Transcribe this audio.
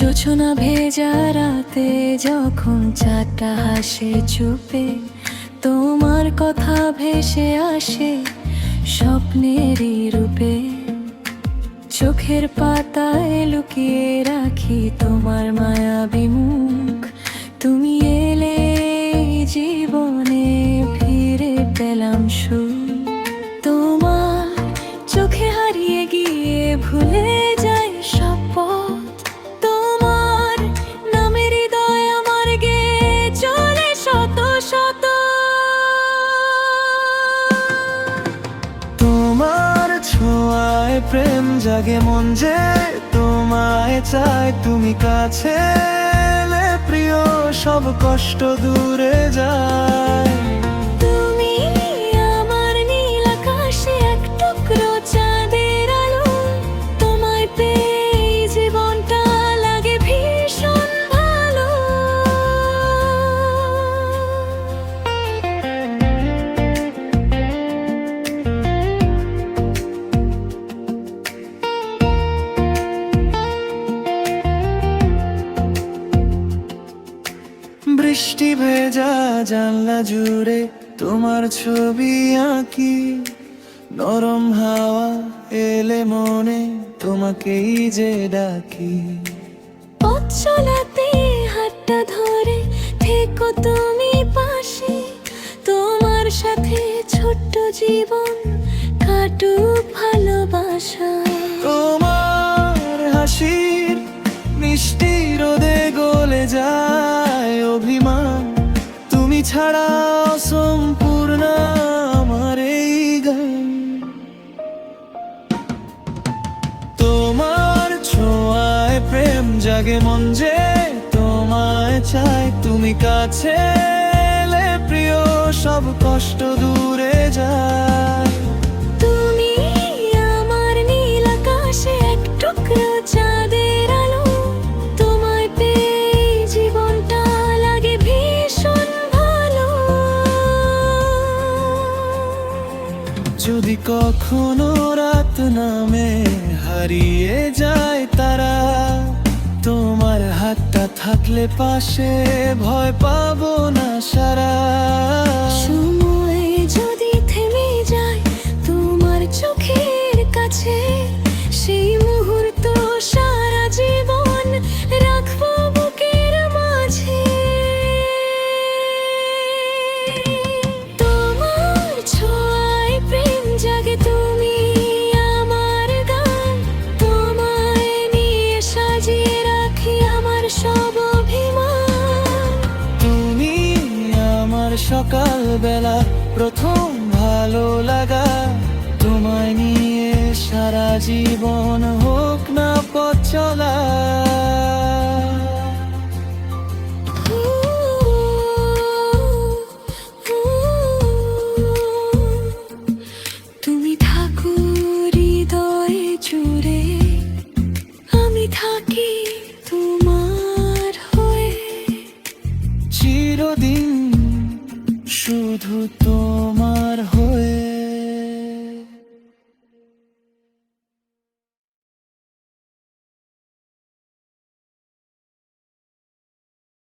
জোছনা ভেজা রাতে যখন চারটা হাসে চুপে, তোমার কথা ভেসে আসে স্বপ্নেরই রূপে। চোখের পাতায় লুকিয়ে রাখি তোমার মায়াবী মুখ, তুমি এলে জীবনে ফিরে পেলাম সুখ। তোমার চোখে হারিয়ে গিয়ে ভুলে যাই সব পথ, তোমার নামের হৃদয় আমার গেয়ে চলে শত শত। তোমার ছোঁয়ায় প্রেম জাগে মন যে তোমায় চায়, তুমি কাছে এলে প্রিয় সব কষ্ট দূরে যায়। তুমি আমার নীল আকাশে এক টুকরো চাঁদের আলো, তোমায় পেয়ে জীবনটা লাগে ভীষণ ভালো। বৃষ্টি ভেজা জানলা জুড়ে তোমার ছবি আঁকি, নরম হাওয়া এলে মনে তোমাকেই যে ডাকি। পথ চলাতে হাতটা ধরে থেকো তুমি পাশে, তোমার সাথে ছোট্ট জীবন কাটুক ভালোবাসা। তোমার হাসির মিষ্টি রোদে গলে যায় অভিমান, তুমি ছাড়া অসম্পূর্ণ আমার এই গান। তোমার ছোঁয়ায় প্রেম জাগে মন যে তোমায় চায়, তুমি কাছে এলে প্রিয় সব কষ্ট দূরে যায়। তুমি আমার নীল আকাশে এক টুকরো চাঁদের আলো, তোমায় পেয়ে জীবনটা লাগে ভীষণ ভালো। যদি কখনো রাত নামে হারিয়ে যায় তারা, তোমার হাতটা থাকলে পাশে ভয় পাবো না সারা। সময় যদি থেমে যায় তোমার চোখের কাছে, সেই মুহূর্ত সারা জীবন রাখবো বুকের মাঝে। তোমার ছোঁয়ায় প্রেম জাগে, তুমি আমার গান, তোমায় নিয়ে সাজিয়ে রাখি আমার সব অভিমান। তুমি আমার সকাল বেলা প্রথম ভালো লাগা, তোমায় নিয়ে সারা জীবন হোক না পথ চলা। তুমি থাকো হৃদয়ে জুড়ে, আমি থাকি তোমার হয়ে। চিরদিন শুধু তোমার